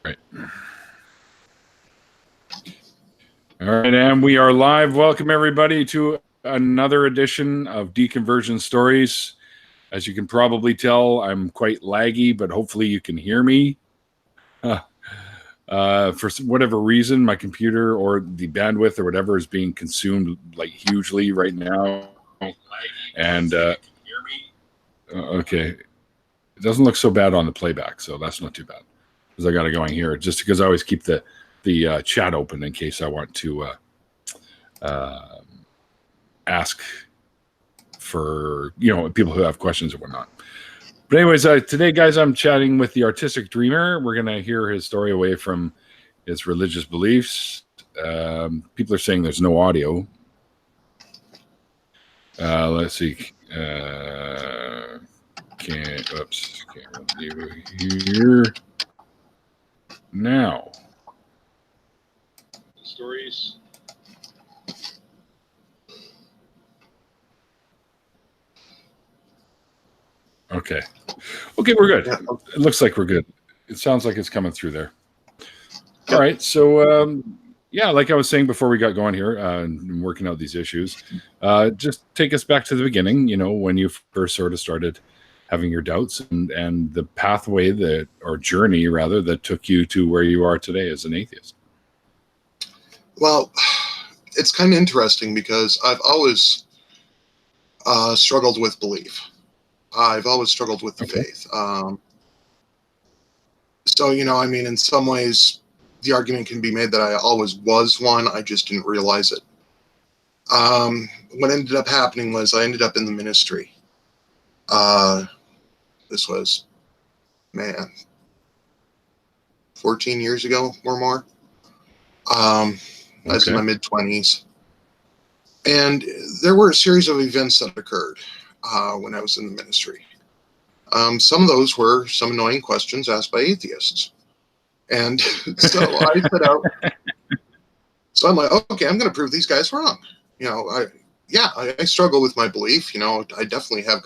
Right. All right, and we are live. Welcome everybody to another edition of Deconversion Stories. As you can probably tell, I'm quite laggy, but hopefully you can hear me. For whatever reason, my computer or the bandwidth or whatever is being consumed like hugely right now. And okay, it doesn't look so bad on the playback, so that's not too bad. Because I got it going here, just because I always keep the chat open in case I want to ask for people who have questions or whatnot. But anyways, today, guys, I'm chatting with the artistic dreamer. We're going to hear his story away from his religious beliefs. People are saying there's no audio. Let's see. Can't really hear now. Stories. Okay, we're good. Yeah. It looks like we're good. It sounds like it's coming through there. All right, so like I was saying before we got going here and working out these issues, just take us back to the beginning, when you first sort of started having your doubts and the pathway or journey rather that took you to where you are today as an atheist. Well, it's kind of interesting because I've always struggled with belief. I've always struggled with the faith. So, in some ways, the argument can be made that I always was one. I just didn't realize it. What ended up happening was I ended up in the ministry. This was, 14 years ago or more. I was in my mid-20s. And there were a series of events that occurred when I was in the ministry. Some of those were some annoying questions asked by atheists. And so I put out, so I'm like, okay, I'm going to prove these guys wrong. I struggle with my belief. I definitely have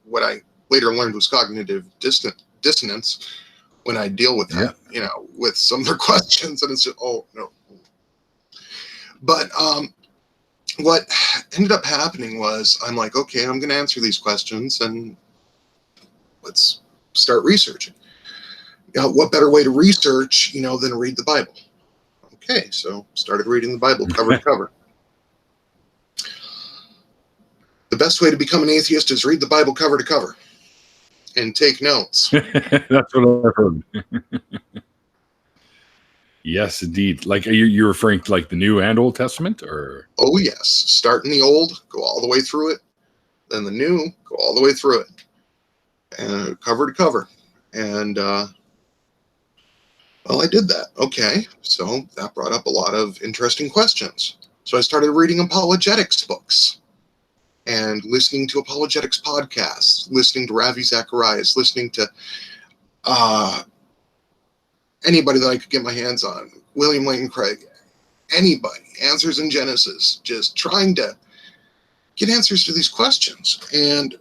what I later learned was cognitive dissonance when I deal with that, with some of their questions. And it's just, oh, no. But what ended up happening was I'm like, okay, I'm going to answer these questions and let's start researching. What better way to research, than read the Bible? Okay, so started reading the Bible cover to cover. The best way to become an atheist is read the Bible cover to cover and take notes. That's what I've heard. Yes, indeed. Like, you're referring to like the New and Old Testament, or? Oh, yes. Start in the Old, go all the way through it. Then the New, go all the way through it. And cover to cover. And, I did that. Okay. So that brought up a lot of interesting questions. So I started reading apologetics books and listening to apologetics podcasts, listening to Ravi Zacharias, listening to anybody that I could get my hands on, William Lane Craig, anybody, Answers in Genesis, just trying to get answers to these questions. And,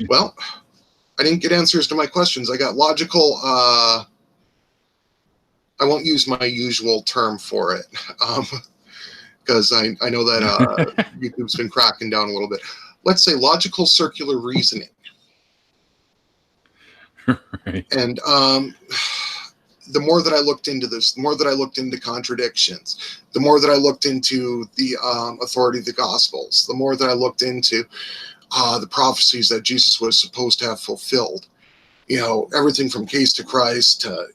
well, I didn't get answers to my questions. I got logical, I won't use my usual term for it, because I know that YouTube's been cracking down a little bit. Let's say logical circular reasoning. Right. And the more that I looked into this, the more that I looked into contradictions, the more that I looked into the authority of the Gospels, the more that I looked into the prophecies that Jesus was supposed to have fulfilled. Everything from Case to Christ to,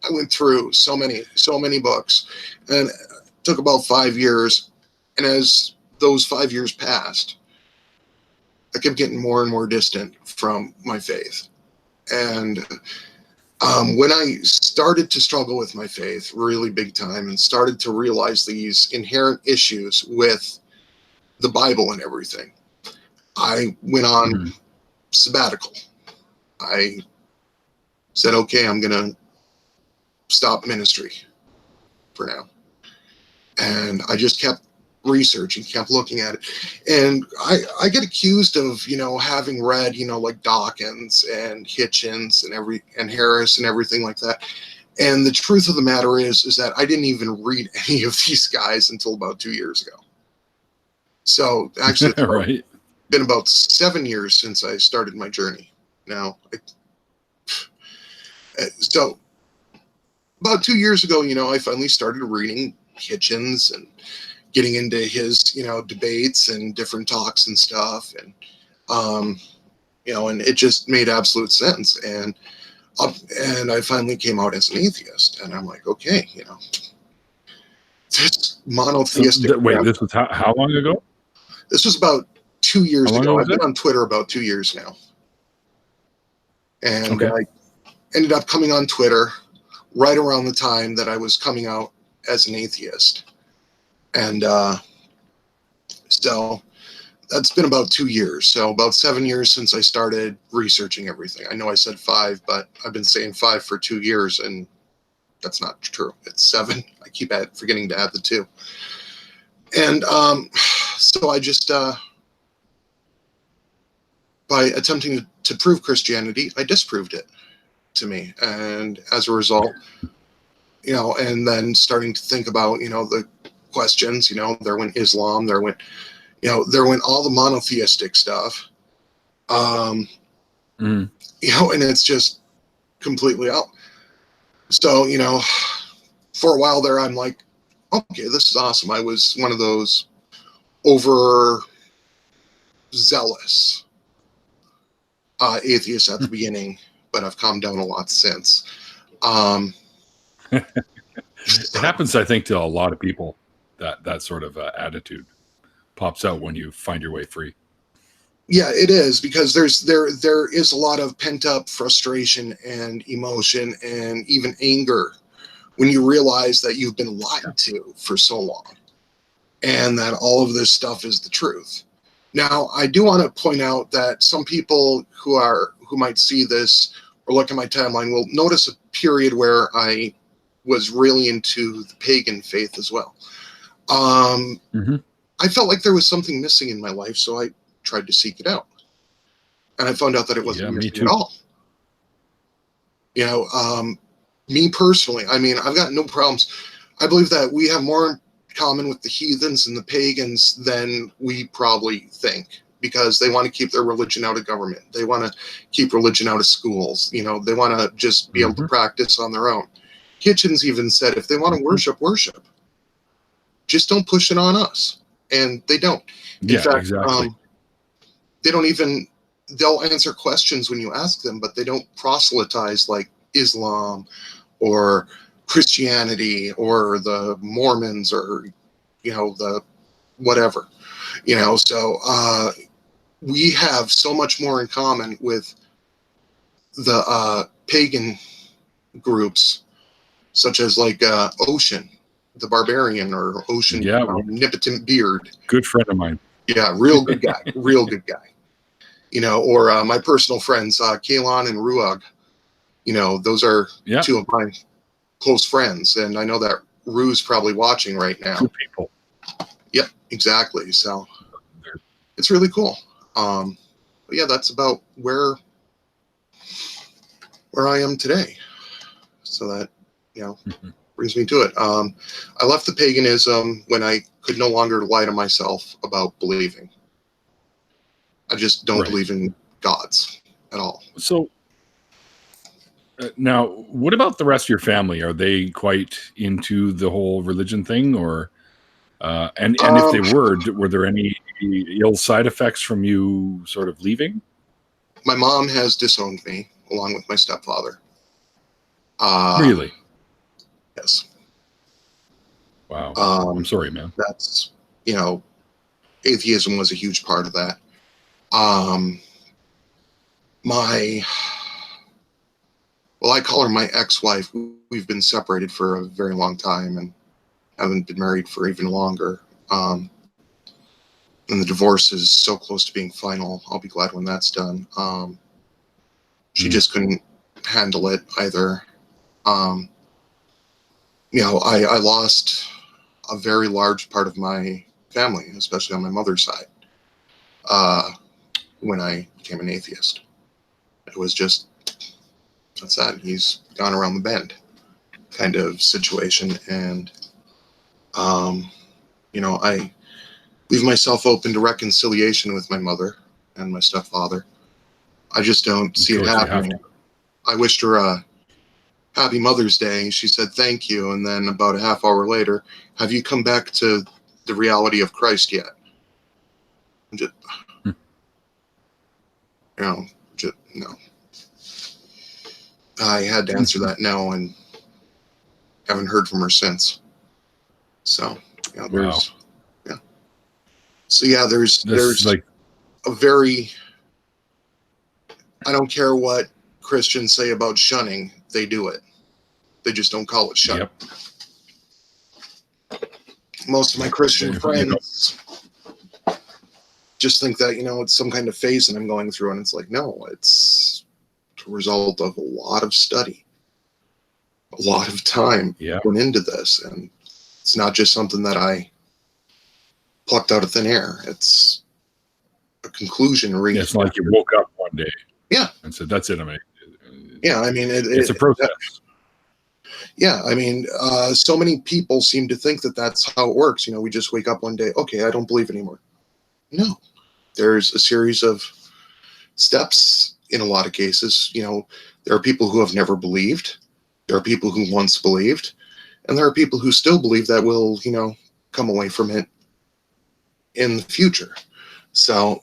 I went through so many books, and it took about 5 years. And as those 5 years passed, I kept getting more and more distant from my faith. And when I started to struggle with my faith really big time and started to realize these inherent issues with the Bible and everything, I went on sabbatical. I said, okay, I'm going to stop ministry for now. And I just kept research and kept looking at it. And I get accused of, having read, like Dawkins and Hitchens and Harris and everything like that. And the truth of the matter is that I didn't even read any of these guys until about 2 years ago. So actually, it's right. been about 7 years since I started my journey. Now, so about 2 years ago, I finally started reading Hitchens and getting into his, debates and different talks and stuff. And, and it just made absolute sense. And I finally came out as an atheist. And I'm like, okay, this monotheistic. Wait, this was how long ago? This was about 2 years ago. I've been it? on Twitter about 2 years now. And okay. I ended up coming on Twitter right around the time that I was coming out as an atheist. And so that's been about 2 years. So about 7 years since I started researching everything. I know I said 5, but I've been saying 5 for 2 years, and that's not true. It's 7. I keep forgetting to add the 2. And so I just, by attempting to prove Christianity, I disproved it to me. And as a result, and then starting to think about, the questions, there went Islam, there went all the monotheistic stuff. And it's just completely out. So, for a while there, I'm like, okay, this is awesome. I was one of those overzealous atheists at the beginning, but I've calmed down a lot since. It happens, I think, to a lot of people. That sort of attitude pops out when you find your way free. Yeah, it is, because there is a lot of pent up frustration and emotion and even anger when you realize that you've been lied to for so long, and that all of this stuff is the truth. Now, I do want to point out that some people who might see this or look at my timeline will notice a period where I was really into the pagan faith as well. I felt like there was something missing in my life, so I tried to seek it out. And I found out that it wasn't missing at all. Me personally, I mean, I've got no problems. I believe that we have more in common with the heathens and the pagans than we probably think, because they want to keep their religion out of government. They want to keep religion out of schools. They want to just be able to practice on their own. Hitchens even said, if they want to worship. Just don't push it on us. And they don't. In fact, exactly. They'll answer questions when you ask them, but they don't proselytize like Islam or Christianity or the Mormons or, the whatever, so we have so much more in common with the pagan groups, such as like Ocean, the barbarian, or Ocean, omnipotent beard. Good friend of mine. Yeah, real good guy. Real good guy. Or my personal friends, Kalon and Ruag. Those are two of my close friends, and I know that Ru's probably watching right now. Good people. Yep, exactly. So it's really cool. But yeah, that's about where I am today. So that, brings me to it. I left the paganism when I could no longer lie to myself about believing. I just don't believe in gods at all. So now, what about the rest of your family? Are they quite into the whole religion thing, or and if they were there any ill side effects from you sort of leaving? My mom has disowned me, along with my stepfather. Really? Yes. Wow. I'm sorry, man. That's, atheism was a huge part of that. I call her my ex-wife. We've been separated for a very long time and haven't been married for even longer. And the divorce is so close to being final. I'll be glad when that's done. She just couldn't handle it either. I lost a very large part of my family, especially on my mother's side, when I became an atheist. It was just, that's that. He's gone around the bend kind of situation. And, I leave myself open to reconciliation with my mother and my stepfather. I just don't see it happening. I wished her a happy Mother's Day. She said, thank you. And then about a half hour later, have you come back to the reality of Christ yet? Just, no. I had to answer that no, and haven't heard from her since. So, there's, wow. So there's like a very, I don't care what Christians say about shunning, they do it. They just don't call it shunning. Yep. Most of my Christian friends just think that, it's some kind of phase that I'm going through. And it's like, no, it's a result of a lot of study, a lot of time went into this. And it's not just something that I plucked out of thin air. It's a conclusion. It's not like you woke up one day. Yeah. And said, that's it. I mean, it's a process. So many people seem to think that that's how it works. We just wake up one day. Okay, I don't believe anymore. No, there's a series of steps in a lot of cases. There are people who have never believed. There are people who once believed. And there are people who still believe that will, come away from it in the future. So,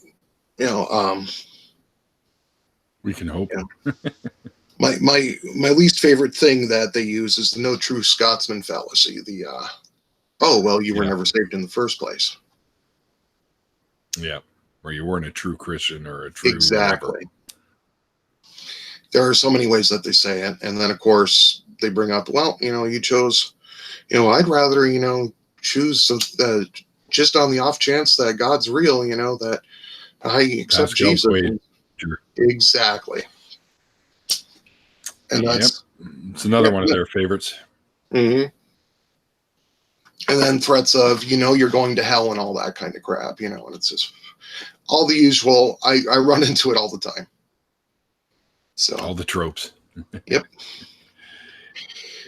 we can hope. My least favorite thing that they use is the no true Scotsman fallacy. The you were never saved in the first place. Yeah, or you weren't a true Christian or a true exactly. Whatever. There are so many ways that they say it, and then of course they bring up, you chose, I'd rather choose just on the off chance that God's real, that I accept Jesus. Exactly. And that's it's another one of their favorites. Mm-hmm. And then threats of, you're going to hell and all that kind of crap, and it's just all the usual. I run into it all the time. So all the tropes. Yep.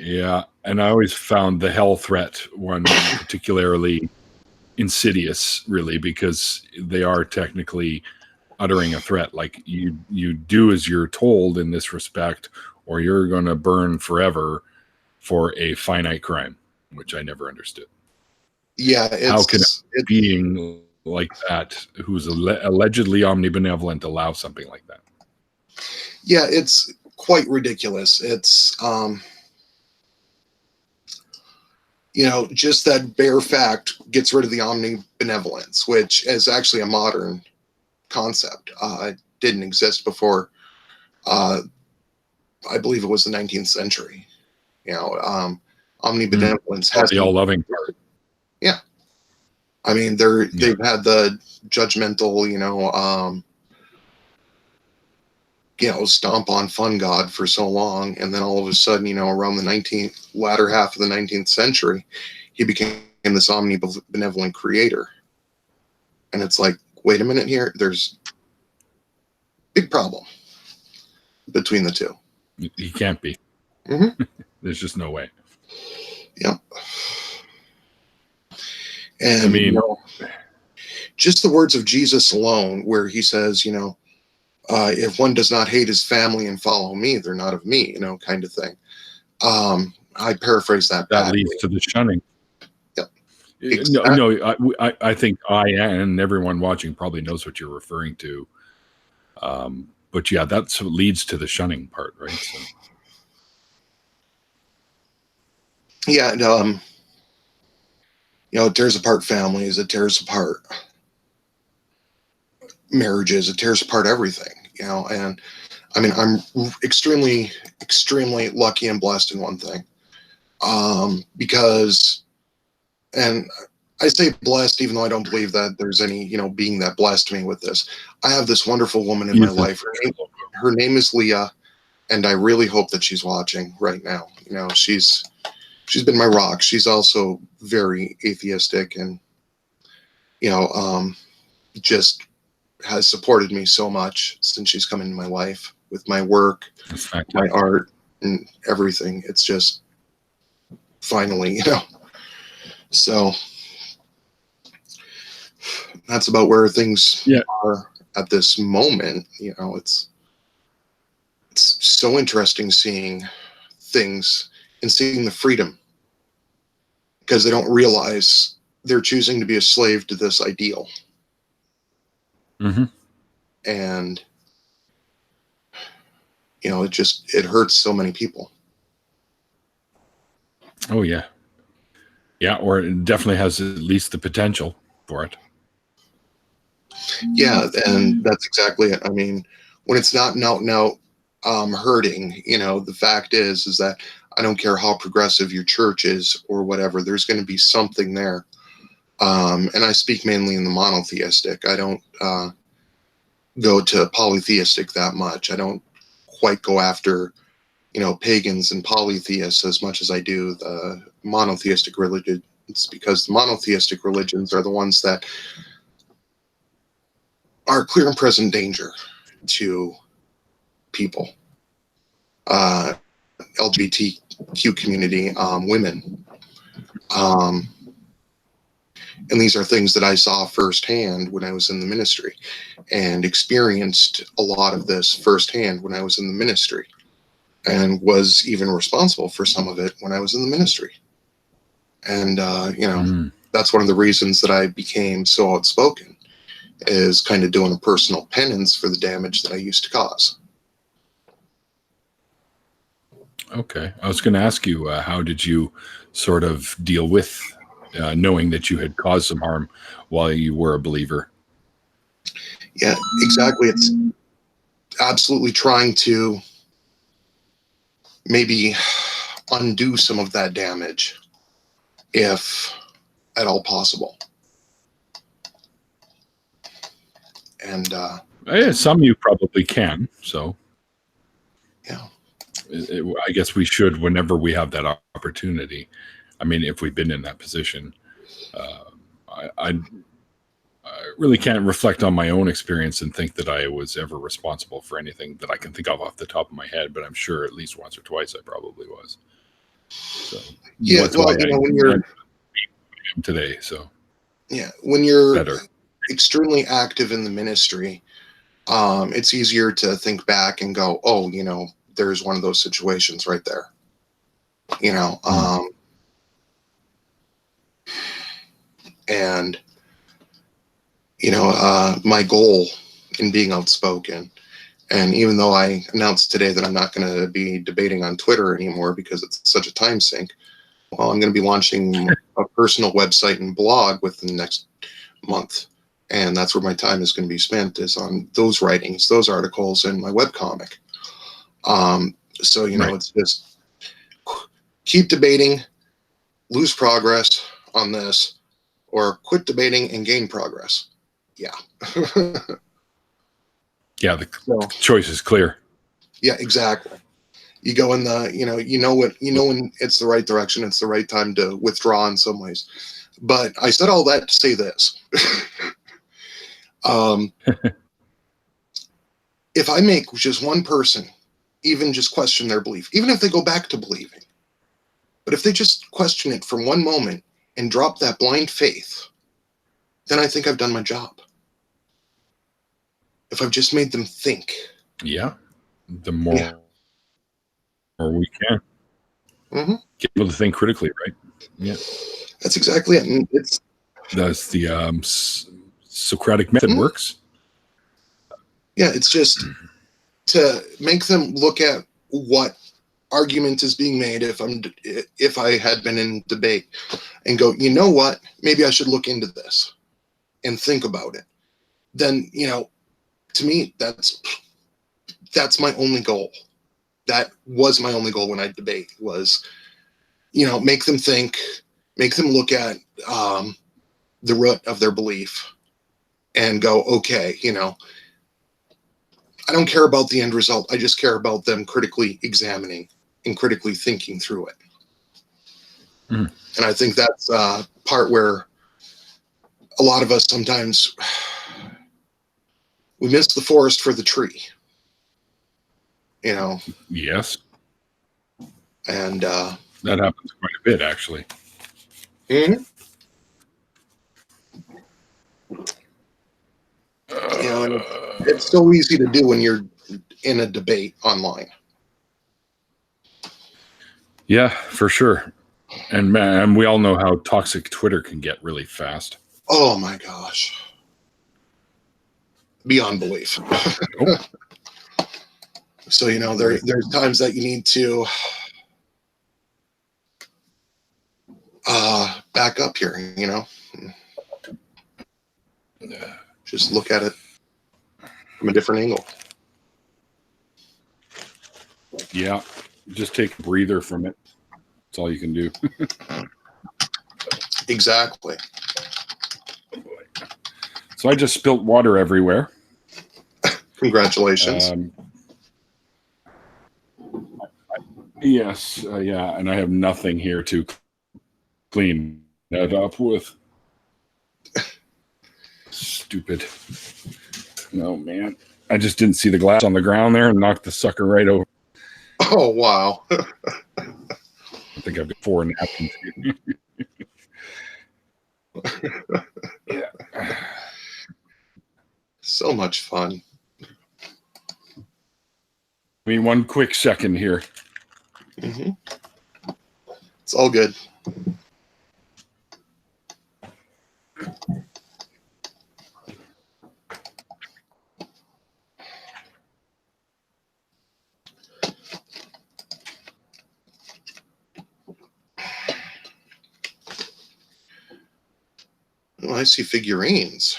Yeah. And I always found the hell threat one particularly insidious, really, because they are technically uttering a threat. Like you do as you're told in this respect, or you're going to burn forever for a finite crime, which I never understood. Yeah. How can a being like that, who's allegedly omnibenevolent, allow something like that? Yeah, it's quite ridiculous. It's, just that bare fact gets rid of the omnibenevolence, which is actually a modern concept. It didn't exist before. I believe it was the 19th century. Omnibenevolence has the all-loving part. Yeah. I mean, they've had the judgmental, stomp on fun God for so long, and then all of a sudden, around the latter half of the 19th century, he became this omnibenevolent creator. And it's like, wait a minute here, there's big problem between the two. He can't be. Mm-hmm. There's just no way. Yep. And I mean, just the words of Jesus alone, where he says, if one does not hate his family and follow me, they're not of me, kind of thing. I paraphrase that. That leads to the shunning. Yep. Exactly. No, I think and everyone watching probably knows what you're referring to. But yeah, that's what leads to the shunning part, right? So. Yeah, and, it tears apart families, it tears apart marriages, it tears apart everything, and I mean, I'm extremely, extremely lucky and blessed in one thing, because, and I say blessed, even though I don't believe that there's any, being that blessed me with this. I have this wonderful woman in my life. Her name is Leah, and I really hope that she's watching right now. She's been my rock. She's also very atheistic, and just has supported me so much since she's come into my life with my work, my art, and everything. It's just finally, so that's about where things are at this moment. It's so interesting seeing things and seeing the freedom, because they don't realize they're choosing to be a slave to this ideal. Mm-hmm. And it hurts so many people. Oh yeah, or it definitely has at least the potential for it. Yeah, and that's exactly it. I mean, when it's not out and out hurting, the fact is that I don't care how progressive your church is or whatever, there's going to be something there. And I speak mainly in the monotheistic. I don't go to polytheistic that much. I don't quite go after, pagans and polytheists as much as I do the monotheistic religion. It's because the monotheistic religions are the ones that are clear and present danger to people, LGBTQ community, women. And these are things that I saw firsthand when I was in the ministry, and experienced a lot of this firsthand when I was in the ministry, and was even responsible for some of it when I was in the ministry. And, that's one of the reasons that I became so outspoken, is kind of doing a personal penance for the damage that I used to cause. Okay. I was going to ask you, how did you sort of deal with knowing that you had caused some harm while you were a believer? Yeah, exactly. It's absolutely trying to maybe undo some of that damage, if at all possible. And some you probably can. So yeah, I guess we should, whenever we have that opportunity. I mean, if we've been in that position, I really can't reflect on my own experience and think that I was ever responsible for anything that I can think of off the top of my head, but I'm sure at least once or twice I probably was. So yeah, that's well, why when you're today. So when you're better. extremely active in the ministry, it's easier to think back and go, oh, there's one of those situations right there. And my goal in being outspoken, and even though I announced today that I'm not going to be debating on Twitter anymore because it's such a time sink, well, I'm going to be launching a personal website and blog within the next month. And that's where my time is going to be spent, is on those writings, those articles, and my webcomic. So, Right. It's just keep debating, lose progress on this, or quit debating and gain progress. Yeah. Yeah, the choice is clear. Yeah, exactly. You go in the, when it's the right direction, it's the right time to withdraw in some ways. But I said all that to say this. If I make just one person even just question their belief, even if they go back to believing, but if they just question it for one moment and drop that blind faith, then I think I've done my job. If I've just made them think. Yeah. The more we can get able to think critically, right? Yeah. That's exactly it. And that's the Socratic method works. Yeah, it's just to make them look at what argument is being made if I had been in debate, and go, you know what, maybe I should look into this and think about it. Then, to me, that's my only goal. That was my only goal when I debate, was, make them think, make them look at the root of their belief and go, okay, I don't care about the end result. I just care about them critically examining and critically thinking through it. And I think that's part where a lot of us sometimes we miss the forest for the tree, you know. Yes. And that happens quite a bit, actually. you know, and it's so easy to do when you're in a debate online. Yeah, for sure. And man, we all know how toxic Twitter can get really fast. Oh my gosh. Beyond belief. Oh. So, you know, there's times that you need to back up here, you know. Just look at it from a different angle. Yeah. Just take a breather from it. That's all you can do. Exactly. So I just spilt water everywhere. Congratulations. Yes. Yeah. And I have nothing here to clean that up with. Stupid. No, man. I just didn't see the glass on the ground there and knocked the sucker right over. Oh, wow. I think I've got 4 napkins here. Yeah. So much fun. I mean, one quick second here. Mm-hmm. It's all good. Oh, I see figurines.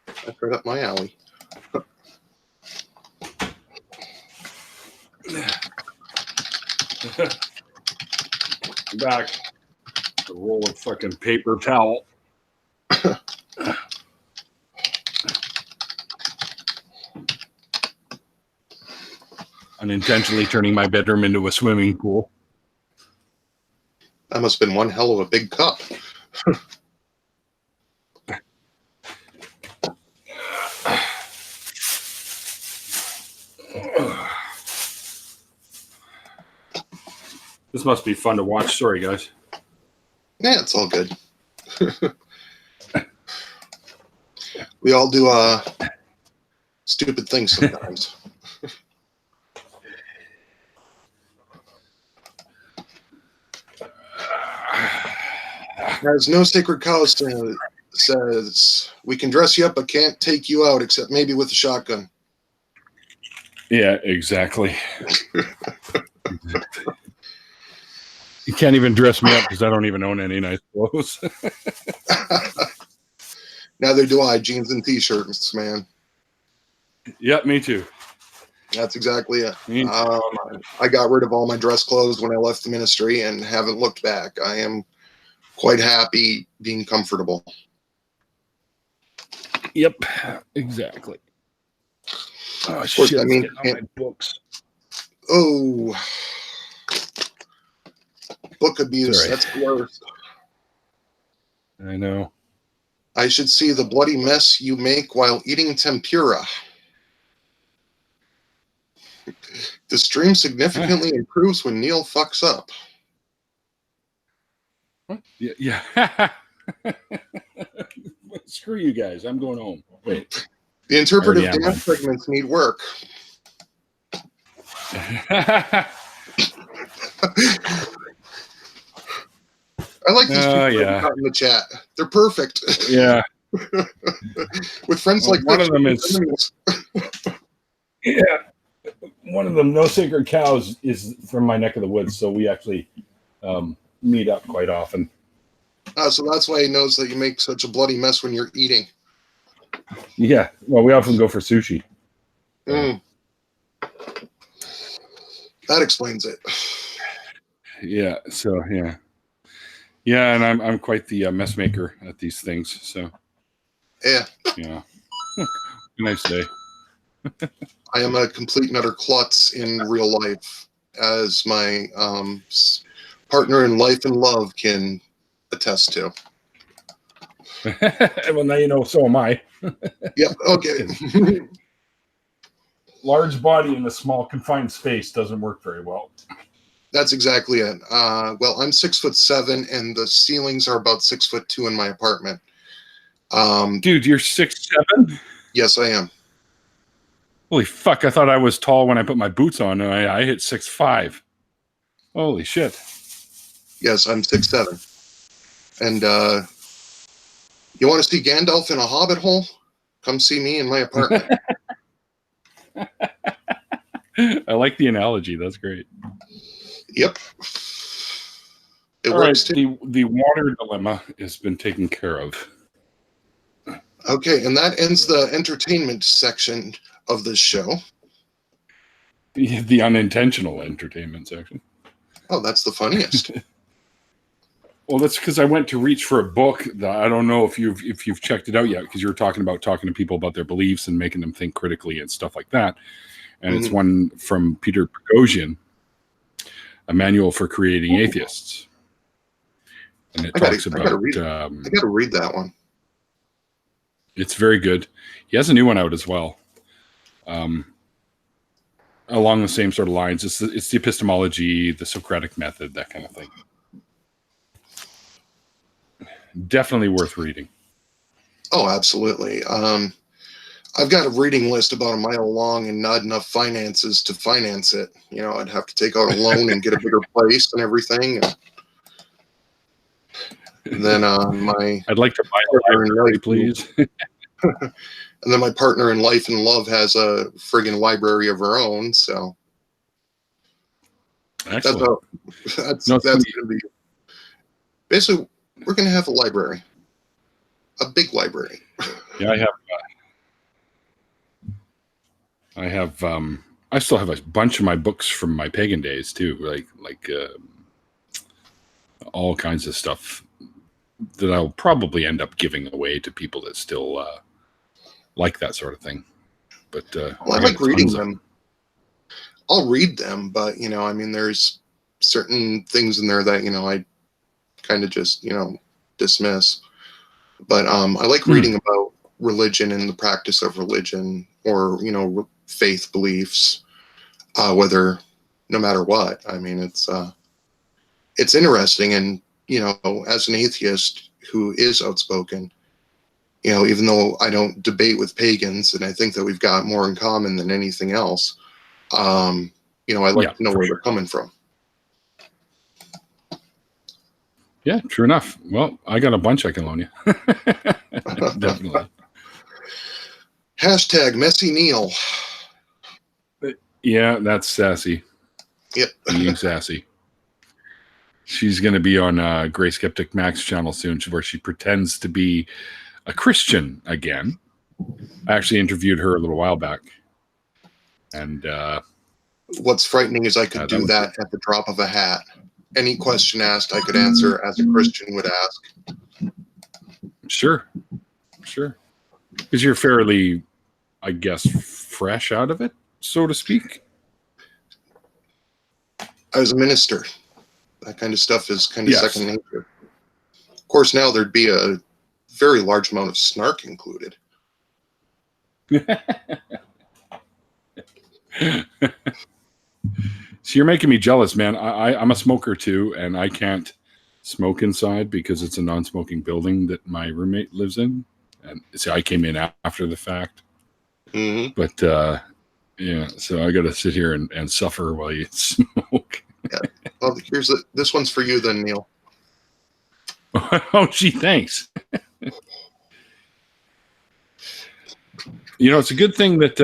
That's right up my alley. Back. A roll of fucking paper towel. Unintentionally turning my bedroom into a swimming pool. That must have been one hell of a big cup. This must be fun to watch. Sorry, guys. Yeah, it's all good. We all do stupid things sometimes. As No Sacred Cow says, we can dress you up but can't take you out except maybe with a shotgun. Yeah, exactly. You can't even dress me up because I don't even own any nice clothes. Neither do I. Jeans and t-shirts, man. Yep, me too. That's exactly it. I got rid of all my dress clothes when I left the ministry and haven't looked back. I am quite happy being comfortable. Yep, exactly. Oh, of course, shit, I mean, getting on my books. Oh, book abuse. Sorry. That's the worst. I know. I should see the bloody mess you make while eating tempura. The stream significantly improves when Neil fucks up. What? Yeah. Screw you guys. I'm going home. Wait. The interpretive dance segments need work. I like these people in the chat. They're perfect. Yeah. With friends like one of them is. Yeah. One of them, No Sacred Cows, is from my neck of the woods, so we actually meet up quite often. So that's why he knows that you make such a bloody mess when you're eating. Yeah. Well, we often go for sushi. Mm. That explains it. Yeah. So yeah. Yeah, and I'm quite the mess maker at these things. So. Yeah. Yeah. Nice day. I am a complete and utter klutz in real life, as my partner in life and love can attest to. Well, now you know. So am I. Yep. Okay. Large body in a small confined space doesn't work very well. That's exactly it. Well, I'm 6'7", and the ceilings are about 6'2" in my apartment. Dude, you're 6'7"? Yes, I am. Holy fuck! I thought I was tall when I put my boots on, and I hit 6'5". Holy shit! Yes, I'm 6'7", and you want to see Gandalf in a hobbit hole? Come see me in my apartment. I like the analogy. That's great. Yep. It All works right, too. the water dilemma has been taken care of. Okay, and that ends the entertainment section of this show. The unintentional entertainment section. Oh, that's the funniest. Well, that's because I went to reach for a book that I don't know if you've checked it out yet, because you were talking to people about their beliefs and making them think critically and stuff like that. And it's one from Peter Boghossian, A Manual for Creating Atheists. And it talks about. I got to read that one. It's very good. He has a new one out as well, along the same sort of lines. It's the epistemology, the Socratic method, that kind of thing. Definitely worth reading. Oh, absolutely. I've got a reading list about a mile long and not enough finances to finance it. You know, I'd have to take out a loan and get a bigger place and everything. And then I'd like to buy a library, please. And then my partner in life and love has a friggin' library of her own. So excellent. That's going to be basically, we're going to have a library, a big library. Yeah, I still have a bunch of my books from my pagan days too, like all kinds of stuff that I'll probably end up giving away to people that still like that sort of thing. But I like reading them. I'll read them, but I mean, there's certain things in there that I kind of just dismiss. But I like reading about religion and the practice of religion, or faith beliefs, whether no matter what. I mean, it's interesting, and as an atheist who is outspoken, even though I don't debate with pagans, and I think that we've got more in common than anything else, I like to know where they're coming from. Yeah, true enough. Well, I got a bunch I can loan you. Definitely. Hashtag Messy Neil. Yeah, that's sassy. Yep. Being sassy. She's going to be on Gray Skeptic Mac's channel soon, where she pretends to be a Christian again. I actually interviewed her a little while back. And what's frightening is I could do that at the drop of a hat. Any question asked, I could answer as a Christian would ask. Sure. Because you're fairly, I guess, fresh out of it, so to speak. I was a minister. That kind of stuff is kind of second nature. Of course, now there'd be a very large amount of snark included. So you're making me jealous, man. I'm a smoker too, and I can't smoke inside because it's a non-smoking building that my roommate lives in. And see, I came in after the fact. Mm-hmm. But so I got to sit here and suffer while you smoke. Yeah. Well, this one's for you then, Neil. Oh, gee, thanks. It's a good thing that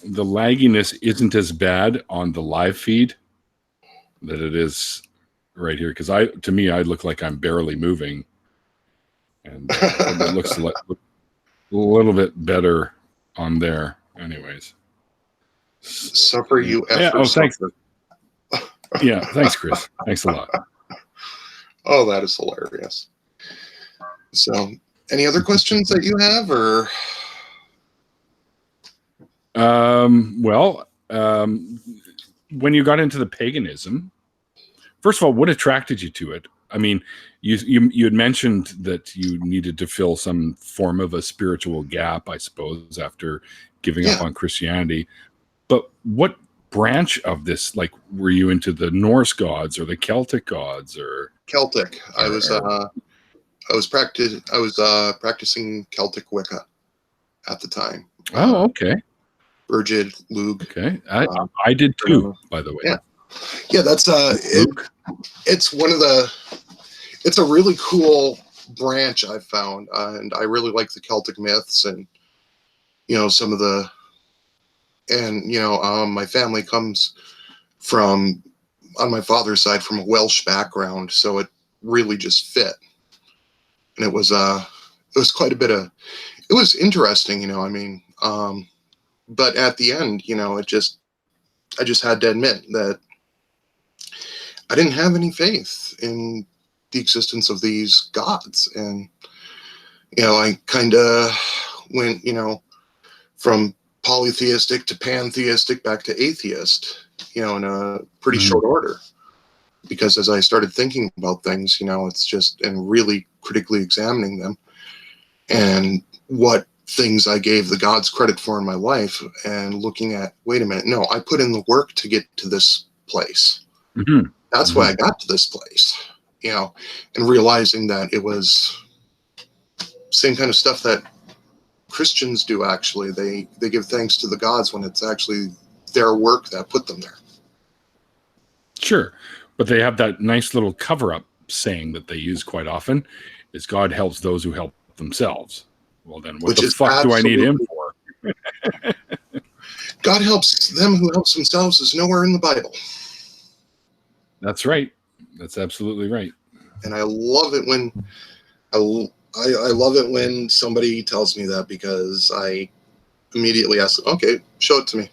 the lagginess isn't as bad on the live feed that it is right here, because to me I look like I'm barely moving, and it looks like a little bit better on there. Anyways, suffer you. Yeah. Oh, thanks. Yeah, thanks, Chris. Thanks a lot. Oh, that is hilarious. So, any other questions that you have, or? When you got into the paganism, first of all, what attracted you to it? I mean, you had mentioned that you needed to fill some form of a spiritual gap, I suppose, after giving up on Christianity. But what branch of this, like, were you into the Norse gods or the Celtic gods, or Celtic? I was practicing Celtic Wicca at the time. Oh, okay. Brigid, Lug. Okay, I did too, by the way. Yeah, that's it's one of the. It's a really cool branch I've found, and I really like the Celtic myths, and some of the, and my family comes from, on my father's side, from a Welsh background, so it really just fit, and it was quite a bit of, it was interesting, I mean, but at the end, I just had to admit that I didn't have any faith in the existence of these gods, and I kind of went from polytheistic to pantheistic back to atheist in a pretty short order, because as I started thinking about things, it's just, and really critically examining them and what things I gave the gods credit for in my life, and looking at, wait a minute, no, I put in the work to get to this place. That's why I got to this place, and realizing that it was same kind of stuff that Christians do. Actually, they give thanks to the gods when it's actually their work that put them there. Sure, but they have that nice little cover-up saying that they use quite often, is God helps those who help themselves. Well, then what the fuck do I need him for? God helps them who helps themselves is nowhere in the Bible. That's right. That's absolutely right. And I love it when I love it when somebody tells me that, because I immediately ask them, okay, show it to me.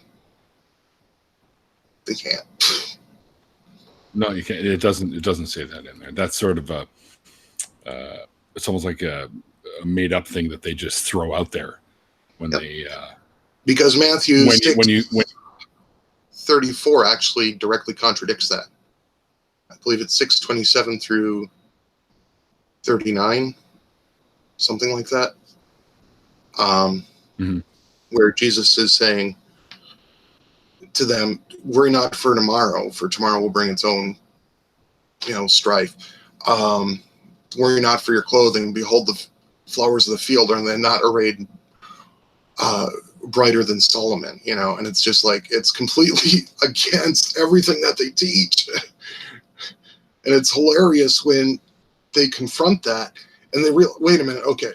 They can't. No, you can't. It doesn't say that in there. That's sort of a it's almost like a made up thing that they just throw out there when they because Matthew when 34 actually directly contradicts that. I believe it's 6:27 through 39, something like that. Where Jesus is saying to them, worry not for tomorrow, for tomorrow will bring its own, strife. Worry not for your clothing. Behold, the flowers of the field, are they not arrayed brighter than Solomon? And it's just like, it's completely against everything that they teach. And it's hilarious when they confront that and they wait a minute, okay.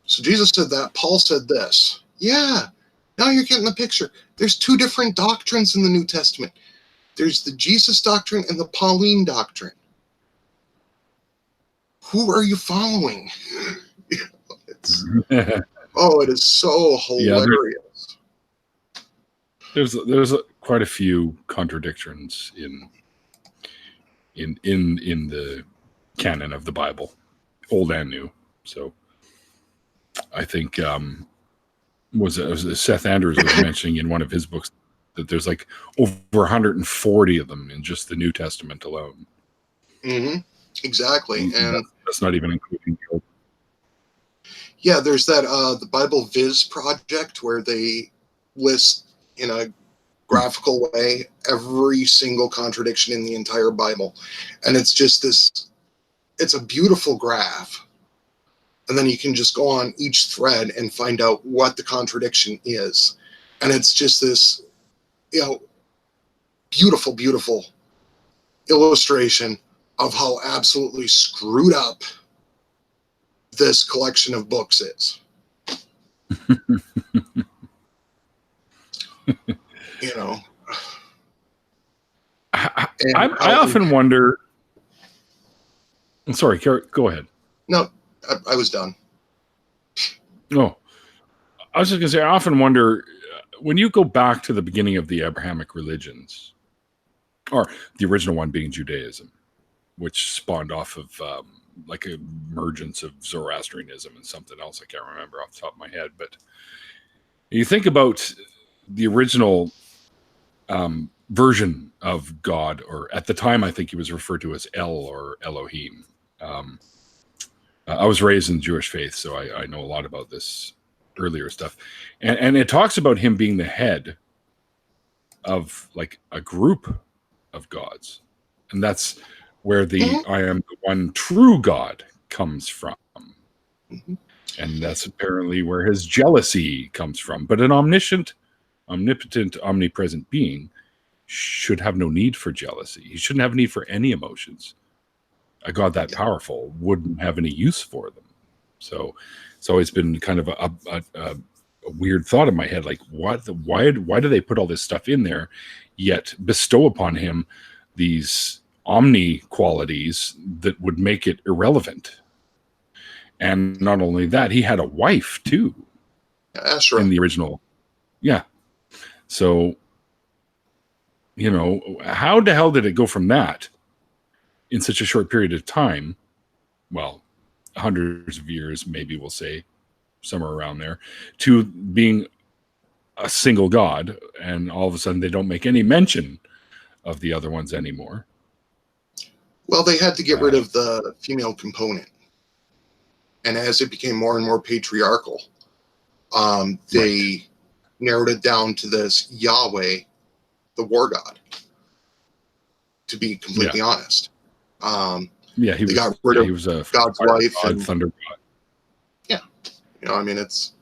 So Jesus said that, Paul said this. Yeah, now you're getting the picture. There's two different doctrines in the New Testament. There's the Jesus doctrine and the Pauline doctrine. Who are you following? It is so hilarious. Yeah, there's quite a few contradictions in the canon of the Bible, Old and New. So I think was Seth Andrews was mentioning in one of his books that there's like over 140 of them in just the New Testament alone. Exactly, and that's not even including the Old. Yeah, there's that the Bible Viz project where they list in a graphical way every single contradiction in the entire Bible, and it's just this. It's a beautiful graph, and then you can just go on each thread and find out what the contradiction is, and it's just this, beautiful, beautiful illustration of how absolutely screwed up this collection of books is. I often wonder. I'm sorry, go ahead. No, I was done. Oh, I was just going to say, I often wonder, when you go back to the beginning of the Abrahamic religions, or the original one being Judaism, which spawned off of like a emergence of Zoroastrianism and something else I can't remember off the top of my head, but you think about the original version of God, or at the time, I think he was referred to as El or Elohim. I was raised in the Jewish faith, so I know a lot about this earlier stuff. And it talks about him being the head of like a group of gods. And that's where the I am the one true God comes from. Mm-hmm. And that's apparently where his jealousy comes from. But an omniscient, omnipotent, omnipresent being should have no need for jealousy. He shouldn't have need for any emotions. A God that powerful wouldn't have any use for them. So it's always been kind of a weird thought in my head, like why do they put all this stuff in there, yet bestow upon him these omni qualities that would make it irrelevant? And not only that, he had a wife too. That's right. In the original. Yeah. So, you know, how the hell did it go from that in such a short period of time? Well, hundreds of years, maybe we'll say, somewhere around there, to being a single God, and all of a sudden they don't make any mention of the other ones anymore. Well, they had to get rid of the female component. And as it became more and more patriarchal, they narrowed it down to this Yahweh, the war god, to be completely honest. They got rid of God's wife and thunder god. Yeah. You know, I mean, it's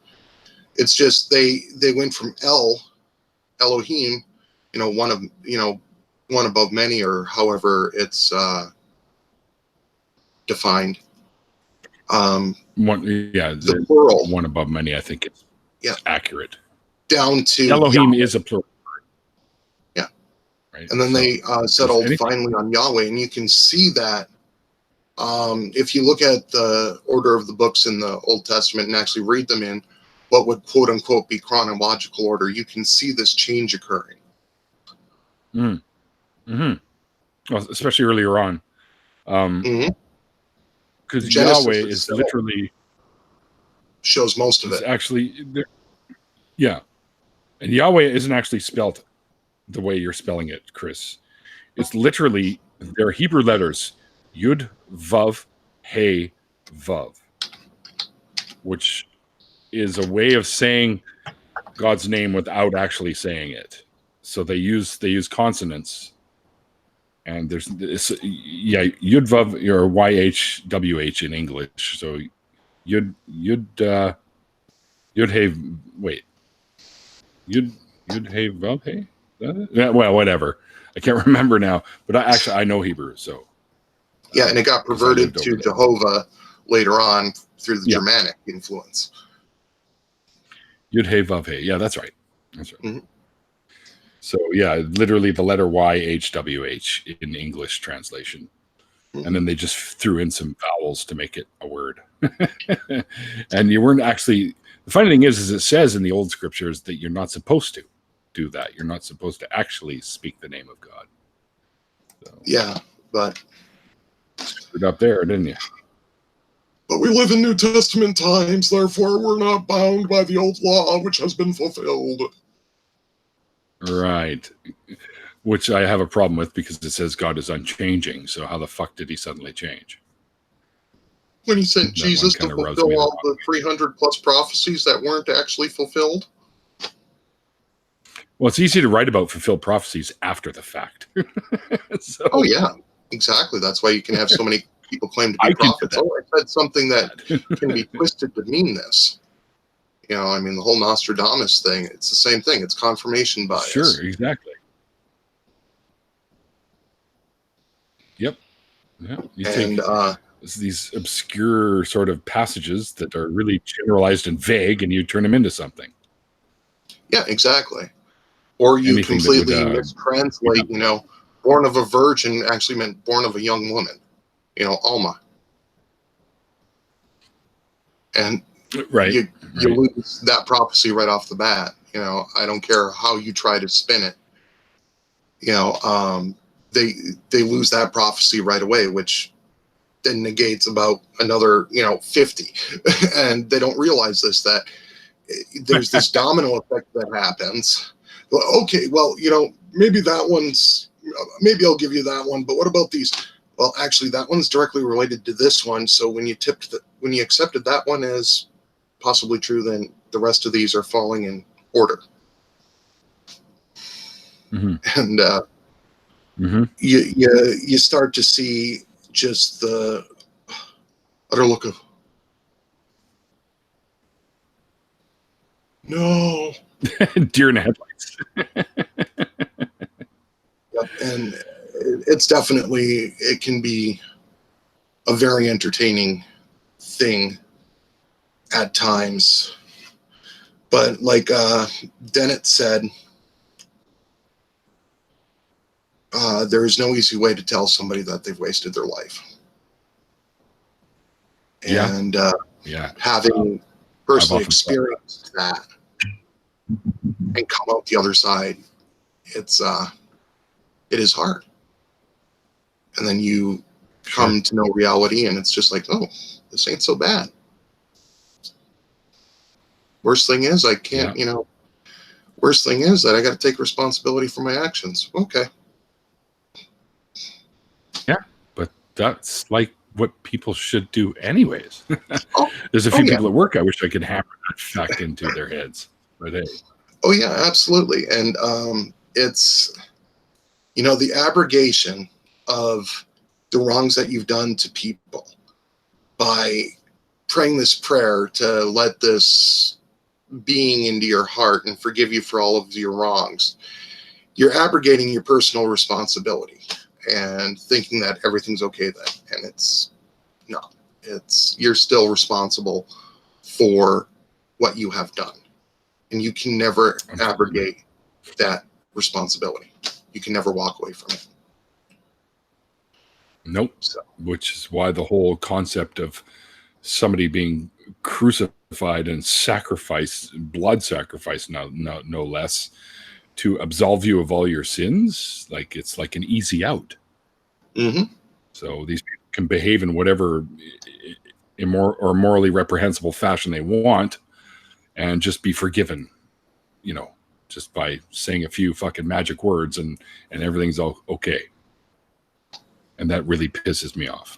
just they went from Elohim, you know, one above many, or however it's defined. The plural, one above many, I think it's accurate. Down to Elohim Yahweh. is a plural. Yeah. Right. And then they settled finally on Yahweh, and you can see that if you look at the order of the books in the Old Testament and actually read them in what would quote unquote be chronological order, you can see this change occurring. Well, especially earlier on. Because Yahweh is literally shows most of it. Actually, yeah. And Yahweh isn't actually spelled the way you're spelling it, Chris. It's literally, they're Hebrew letters, Yud, Vav, He, Vav, which is a way of saying God's name without actually saying it. So they use consonants. And there's Yud Vav or YHWH in English. So Yud He Vav He? Well, whatever. I can't remember now, but I know Hebrew, so yeah, and it got perverted to Jehovah later on through the Germanic influence. Yud He Vav He. Yeah, that's right. That's right. Mm-hmm. So yeah, literally the letter YHWH in English translation. And then they just threw in some vowels to make it a word. And you weren't actually, the funny thing is it says in the old scriptures that you're not supposed to do that. You're not supposed to actually speak the name of God. So, yeah, but screwed up there, didn't you? But we live in New Testament times, therefore we're not bound by the old law, which has been fulfilled. Right. Which I have a problem with because it says God is unchanging. So how the fuck did he suddenly change? When he sent Jesus to fulfill all the 300 plus prophecies that weren't actually fulfilled? Well, it's easy to write about fulfilled prophecies after the fact. So, oh, yeah, exactly. That's why you can have so many people claim to be prophets. Oh, I said something that can be twisted to mean this. You know, I mean, the whole Nostradamus thing, it's the same thing. It's confirmation bias. Sure, exactly. Yep. Yeah. You take these obscure sort of passages that are really generalized and vague, and you turn them into something. Yeah, exactly. Or you completely mistranslate, you know, born of a virgin actually meant born of a young woman. You know, Alma. And you lose that prophecy right off the bat. You know, I don't care how you try to spin it. You know, they lose that prophecy right away, which then negates about another, 50. And they don't realize that there's this domino effect that happens Well, okay, well, maybe maybe I'll give you that one, but what about these? Well, actually, that one's directly related to this one. So when you accepted that one as possibly true, then the rest of these are falling in order. Mm-hmm. And Mm-hmm. you start to see just the utter look of no. Deer in the headlights. Yep. And it's definitely, it can be a very entertaining thing at times. But like Dennett said, there is no easy way to tell somebody that they've wasted their life. And having personally experienced that and come out the other side, it is hard. And then you come to know reality, and it's just like, oh, this ain't so bad. Worst thing is I can't, worst thing is that I got to take responsibility for my actions. Okay. Yeah, but that's like what people should do anyways. There's a few people at work I wish I could hammer that fact into their heads. But hey. Oh, yeah, absolutely. And it's, the abrogation of the wrongs that you've done to people by praying this prayer to let this being into your heart and forgive you for all of your wrongs. You're abrogating your personal responsibility and thinking that everything's okay then. And it's not. You're still responsible for what you have done. And you can never abrogate that responsibility. You can never walk away from it. Nope. Which is why the whole concept of somebody being crucified and sacrificed, blood sacrifice, no less, to absolve you of all your sins, like it's like an easy out. Mm-hmm. So these people can behave in whatever morally reprehensible fashion they want and just be forgiven, just by saying a few fucking magic words and everything's all okay. And that really pisses me off.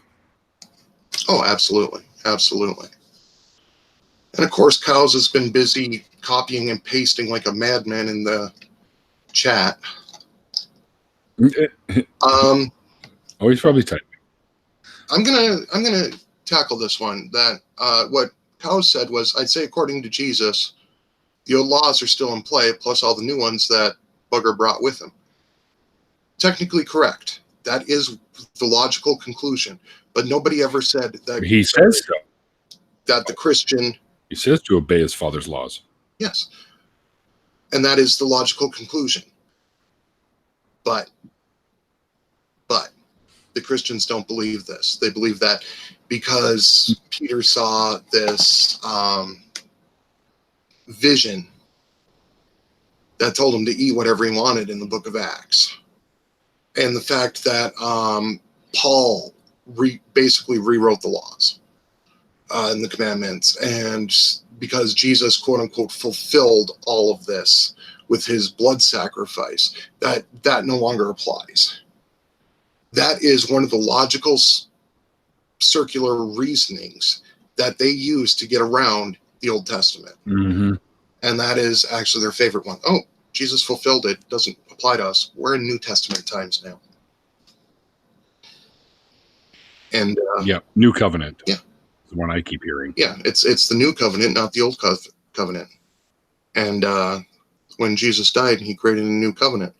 Oh, absolutely. Absolutely. And of course, Cows has been busy copying and pasting like a madman in the chat. Oh, he's probably typing. I'm gonna tackle this one. That what Cows said was, I'd say according to Jesus, the old laws are still in play, plus all the new ones that Bugger brought with him. Technically correct. That is the logical conclusion. But nobody ever said that. He says so. That the Christian. He says to obey his father's laws. Yes. And that is the logical conclusion. But the Christians don't believe this. They believe that because Peter saw this vision that told him to eat whatever he wanted in the book of Acts. And the fact that Paul basically rewrote the laws and the commandments. And because Jesus, quote unquote, fulfilled all of this with his blood sacrifice, that no longer applies. That is one of the logical circular reasonings that they use to get around the Old Testament. Mm-hmm. And that is actually their favorite one. Oh, Jesus fulfilled it. Doesn't apply to us. We're in New Testament times now. And New Covenant. Yeah. The one I keep hearing. Yeah, it's the New Covenant, not the Old Covenant. And when Jesus died, he created a new covenant.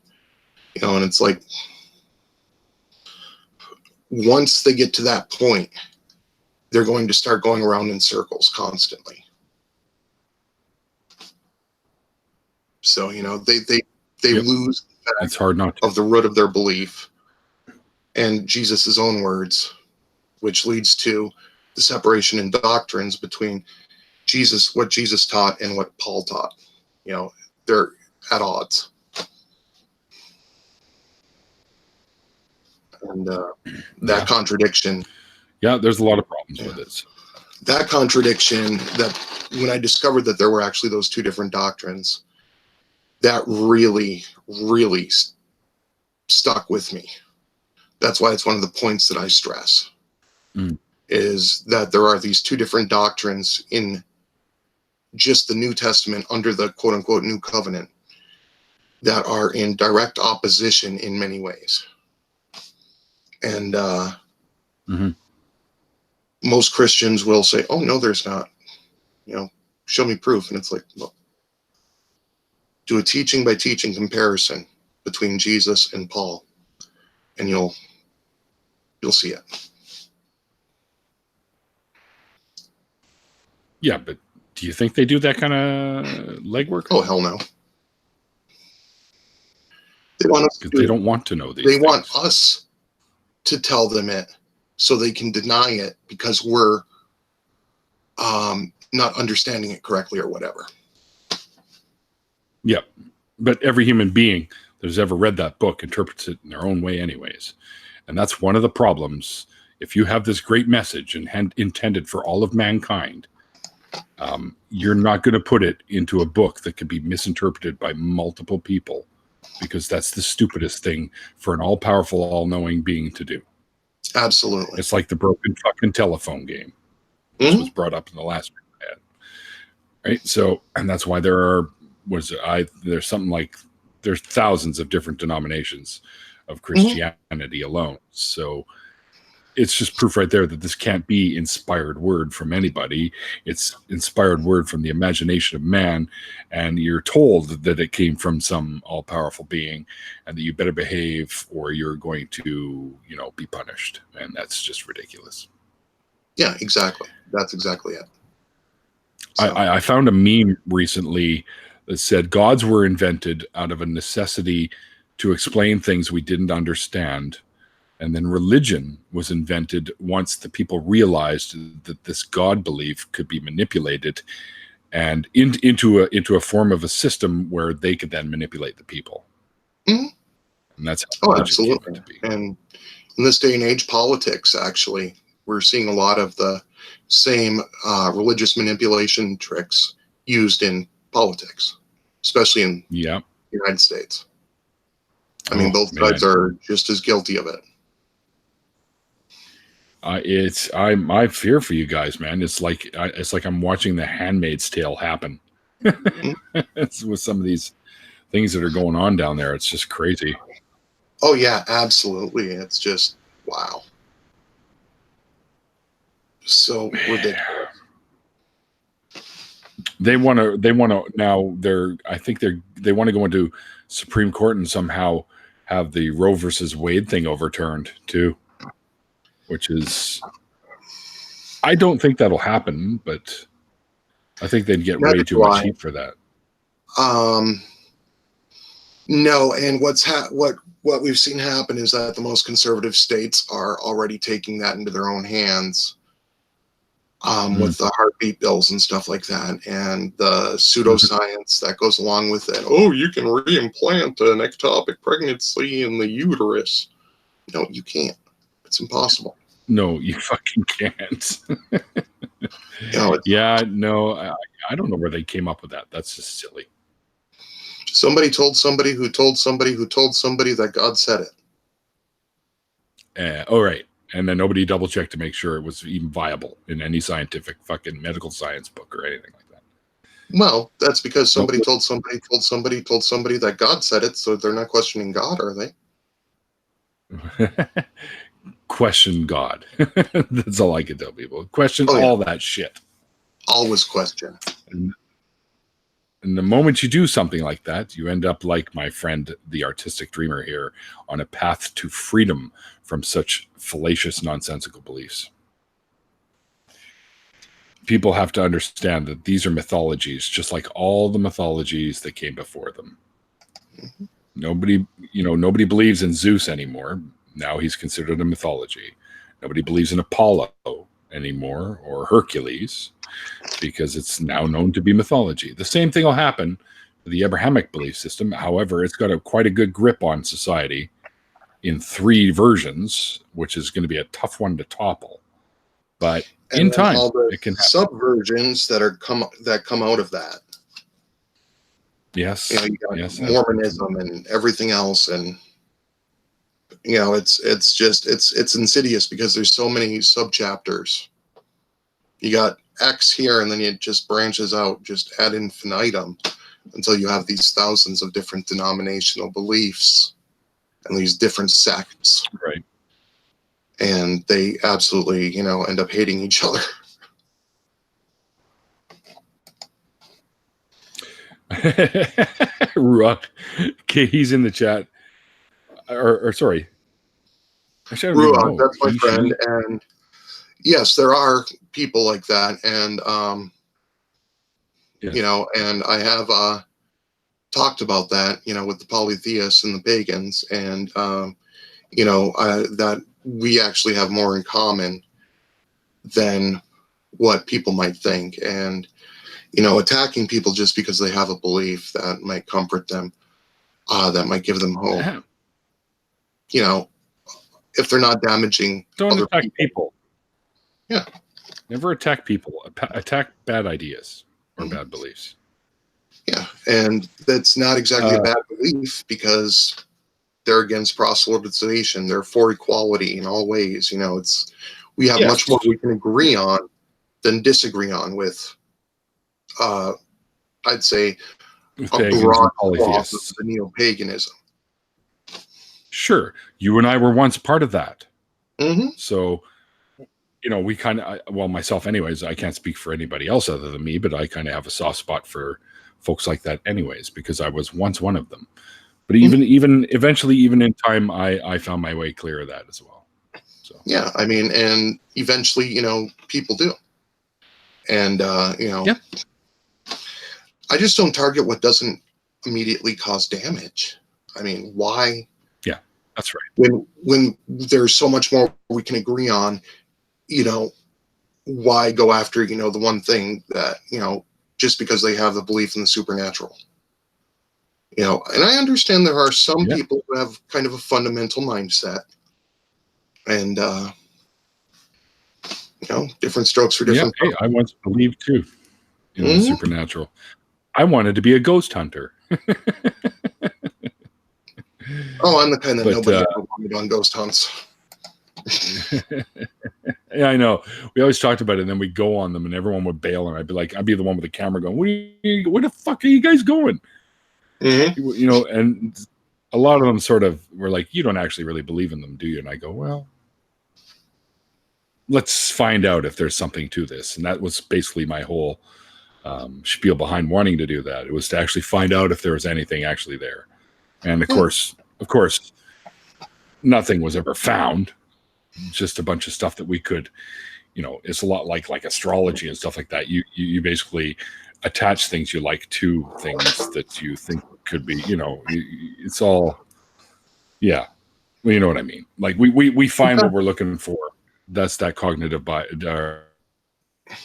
And it's like, once they get to that point, they're going to start going around in circles constantly. So, they lose the fact it's hard not to. of the root of their belief and Jesus' own words, which leads to the separation in doctrines between what Jesus taught and what Paul taught. They're at odds. And that contradiction. Yeah, there's a lot of problems with it. That contradiction, that when I discovered that there were actually those two different doctrines, that really, really stuck with me. That's why it's one of the points that I stress, is that there are these two different doctrines in just the New Testament under the quote unquote New Covenant that are in direct opposition in many ways. And most Christians will say, oh, no, there's not. Show me proof. And it's like, well, do a teaching by teaching comparison between Jesus and Paul, and you'll see it. Yeah, but do you think they do that kind of legwork? Oh, hell no. They want us to they don't want to know these things. They want us to tell them it so they can deny it because we're not understanding it correctly or whatever. Yep. But every human being that's ever read that book interprets it in their own way anyways. And that's one of the problems. If you have this great message and intended for all of mankind, you're not going to put it into a book that could be misinterpreted by multiple people, because that's the stupidest thing for an all-powerful, all-knowing being to do. Absolutely. It's like the broken fucking telephone game, which was brought up in the last ad. Right? So, and that's why there's thousands of different denominations of Christianity alone. So it's just proof right there that this can't be inspired word from anybody. It's inspired word from the imagination of man, and you're told that it came from some all-powerful being, and that you better behave or you're going to, be punished. And that's just ridiculous. Yeah, exactly. That's exactly it. So. I found a meme recently that said gods were invented out of a necessity to explain things we didn't understand. And then religion was invented once the people realized that this God belief could be manipulated and into a form of a system where they could then manipulate the people. And that's how absolutely. Came to be. And in this day and age, politics, actually, we're seeing a lot of the same religious manipulation tricks used in politics, especially in the United States. I mean, both sides are just as guilty of it. I fear for you guys, man. It's like I'm watching The Handmaid's Tale happen. It's with some of these things that are going on down there. It's just crazy. Oh yeah, absolutely. It's just wow. So ridiculous. They want to now. They want to go into Supreme Court and somehow have the Roe versus Wade thing overturned too. Which is, I don't think that'll happen, but I think they'd get way too much heat for that. No, and what we've seen happen is that the most conservative states are already taking that into their own hands, with the heartbeat bills and stuff like that, and the pseudoscience that goes along with it. Oh, you can reimplant an ectopic pregnancy in the uterus. No, you can't. It's impossible. No, you fucking can't. I don't know where they came up with that. That's just silly. Somebody told somebody who told somebody who told somebody that God said it. All right. And then nobody double checked to make sure it was even viable in any scientific fucking medical science book or anything like that. Well, that's because somebody told somebody told somebody told somebody that God said it, so they're not questioning God, are they? Question God. That's all I can tell people. Question all that shit. Always question. And the moment you do something like that, you end up like my friend, the artistic dreamer here, on a path to freedom from such fallacious, nonsensical beliefs. People have to understand that these are mythologies, just like all the mythologies that came before them. Nobody believes in Zeus anymore. Now he's considered a mythology. Nobody believes in Apollo anymore or Hercules because it's now known to be mythology. The same thing will happen with the Abrahamic belief system. However, it's got quite a good grip on society in 3 versions, which is going to be a tough one to topple. But in time, all the it can happen. Subversions that come out of that. Yes. You know, you got Yes. Mormonism and everything else, and you know, it's insidious because there's so many subchapters. You got X here, and then it just branches out just ad infinitum until you have these thousands of different denominational beliefs and these different sects. Right. And they absolutely, you know, end up hating each other. Ruach. Okay, he's in the chat. Or sorry. Actually, I don't even Ruach, know. that's my friend. And yes, there are people like that. And, yes. you know, and I have talked about that, you know, with the polytheists and the pagans. And, you know, that we actually have more in common than what people might think. And, you know, attacking people just because they have a belief that might comfort them, that might give them hope. You know, if they're not damaging don't other attack people. Yeah. Never attack people. Attack bad ideas or bad beliefs. Yeah. And that's not exactly a bad belief because they're against proselytization. They're for equality in all ways. You know, we have much more we can agree on than disagree on with, I'd say, a broad swath of the neo-paganism. Sure. You and I were once part of that. Mm-hmm. So, you know, we kind of, well, myself anyways, I can't speak for anybody else other than me, but I kind of have a soft spot for folks like that anyways, because I was once one of them. But even eventually, even in time, I found my way clear of that as well. So yeah, I mean, and eventually, you know, people do. And, you know, I just don't target what doesn't immediately cause damage. I mean, why? Yeah, that's right. When there's so much more we can agree on, you know, why go after, you know, the one thing that, you know, just because they have the belief in the supernatural? You know, and I understand there are some people who have kind of a fundamental mindset, and you know, different strokes for different. Hey, I once believed too in the supernatural. I wanted to be a ghost hunter. Oh, I'm the kind that nobody ever wanted on ghost hunts. Yeah, I know. We always talked about it, and then we'd go on them, and everyone would bail, and I'd be the one with the camera going, "Where the fuck are you guys going?" Mm-hmm. You know, and a lot of them sort of were like, "You don't actually really believe in them, do you?" And I go, "Well, let's find out if there's something to this." And that was basically my whole spiel behind wanting to do that. It was to actually find out if there was anything actually there. And of course, nothing was ever found. Just a bunch of stuff that we could, you know, it's a lot like astrology and stuff like that. You basically attach things you like to things that you think could be, you know, it's all, yeah. Well, you know what I mean? Like we find what we're looking for. That's that cognitive bias,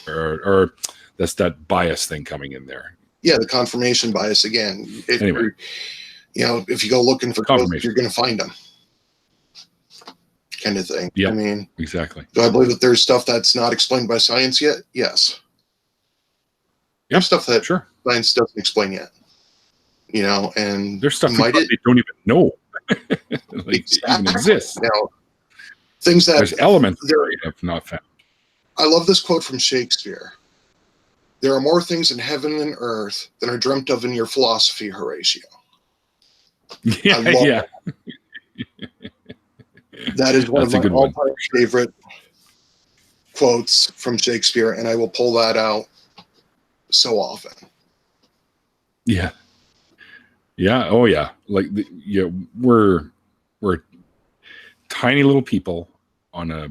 or that's that bias thing coming in there. Yeah, the confirmation bias again. Anyway, you know, if you go looking for ghosts, you're going to find them, kind of thing. Yeah, I mean, exactly. Do I believe that there's stuff that's not explained by science yet? Yes. Yeah, there's stuff that sure. science doesn't explain yet. You know, and there's stuff they don't even know like even exists. Now, things that there's elements that I have not found. I love this quote from Shakespeare. There are more things in heaven and earth than are dreamt of in your philosophy, Horatio. Yeah, yeah. That is one of my all-time favorite quotes from Shakespeare, and I will pull that out so often. Yeah. Yeah. Oh, yeah. Like, we're tiny little people on a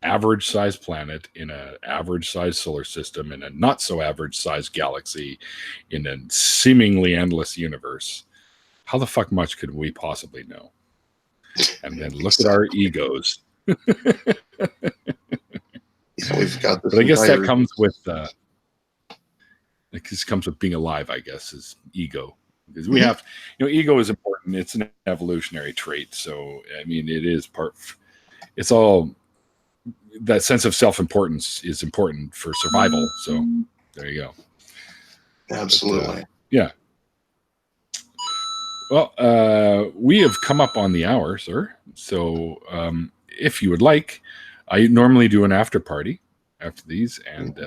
average sized planet in an average sized solar system in a not so average sized galaxy in a seemingly endless universe. How the fuck much could we possibly know? And then look at our egos. Yeah, we've got this. But I guess that comes with being alive, I guess, is ego. Because we have, you know, ego is important. It's an evolutionary trait. So, I mean, it is it's all, that sense of self-importance is important for survival. So there you go. Absolutely. Yeah. Well, we have come up on the hour, sir. So if you would like, I normally do an after party after these, and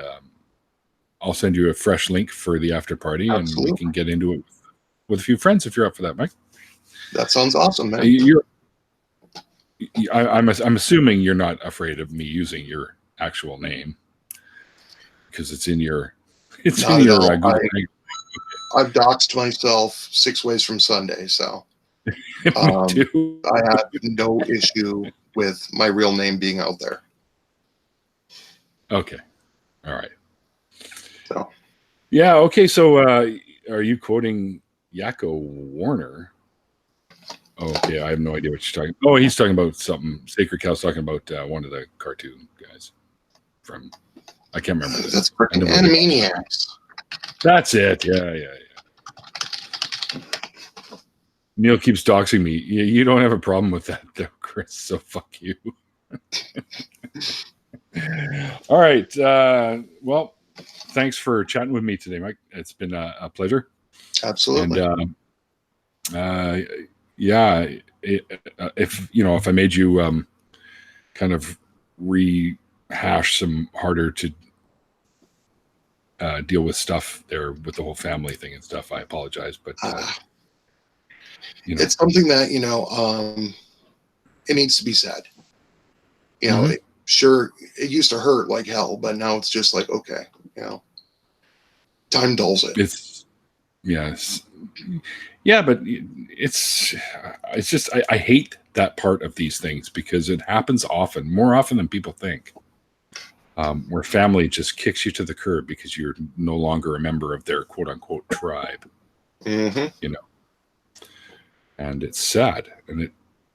I'll send you a fresh link for the after party, Absolutely. and we can get into it with a few friends if you're up for that, Mike. That sounds awesome, man. I'm assuming you're not afraid of me using your actual name because it's in your Google. I've doxed myself 6 ways from Sunday, so Me too. I have no issue with my real name being out there. Okay. All right. So yeah. Okay. So are you quoting Yakko Warner? Okay, I have no idea what you're talking. Oh, he's talking about something. Sacred Cow's talking about one of the cartoon guys from. I can't remember. That's freaking Animaniacs. That's it. Yeah. Neil keeps doxing me. You don't have a problem with that, though, Chris. So fuck you. All right. Well, thanks for chatting with me today, Mike. It's been a pleasure. Absolutely. And if I made you kind of rehash some harder to deal with stuff there with the whole family thing and stuff, I apologize, but it's something that it needs to be said. Sure, it used to hurt like hell, but now it's just like, okay, time dulls it. But it's just I hate that part of these things because it happens often, more often than people think, where family just kicks you to the curb because you're no longer a member of their quote unquote tribe. Mm-hmm. And it's sad, and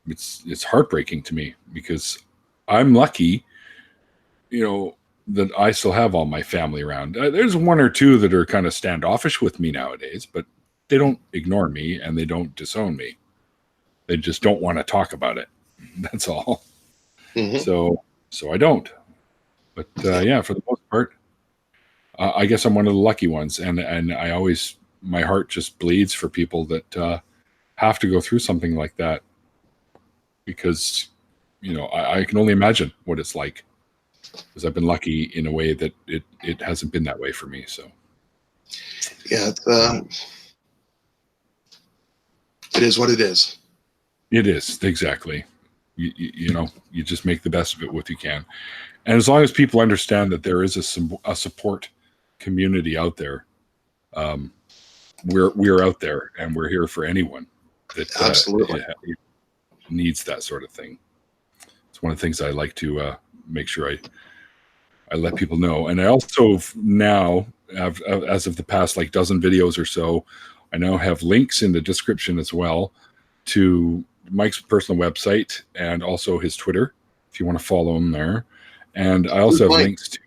it's heartbreaking to me because I'm lucky, that I still have all my family around. There's one or two that are kind of standoffish with me nowadays, but they don't ignore me and they don't disown me. They just don't want to talk about it. That's all. Mm-hmm. So I don't. But for the most part, I guess I'm one of the lucky ones, and I always, my heart just bleeds for people that have to go through something like that, because I can only imagine what it's like, because I've been lucky in a way that it hasn't been that way for me. So yeah, it is what it is. It is, exactly. You just make the best of it what you can, and as long as people understand that there is a support community out there, we're out there, and we're here for anyone that absolutely needs that sort of thing. It's one of the things I like to make sure I let people know. And I also now have, as of the past like dozen videos or so, I now have links in the description as well to Mike's personal website and also his Twitter, if you want to follow him there. And I also have links to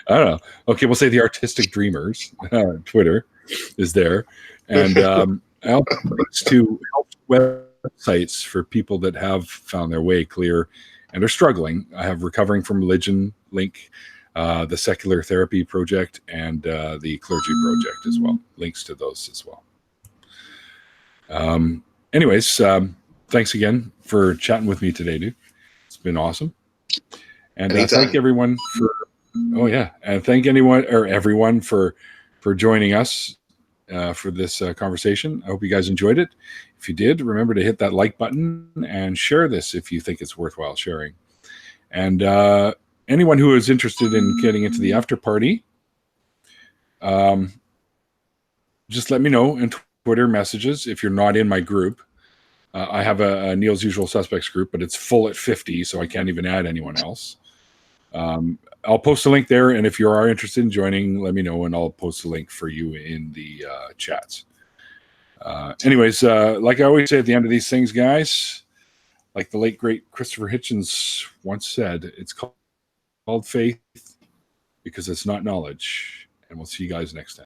I don't know. Okay, we'll say the Artistic Dreamers Twitter is there, and I also have links to help websites for people that have found their way clear and are struggling. I have Recovering from Religion link, the Secular Therapy Project, and the Clergy Project as well. Links to those as well. Anyways, thanks again for chatting with me today, dude. It's been awesome. And thank everyone for and thank everyone for joining us for this conversation. I hope you guys enjoyed it. If you did, remember to hit that like button and share this if you think it's worthwhile sharing. And anyone who is interested in getting into the after party, just let me know in Twitter messages. If you're not in my group, I have a Neil's Usual Suspects group, but it's full at 50, so I can't even add anyone else. I'll post a link there, and if you are interested in joining, let me know, and I'll post a link for you in the chats. Anyways, like I always say at the end of these things, guys, like the late, great Christopher Hitchens once said, it's called faith because it's not knowledge. And we'll see you guys next time.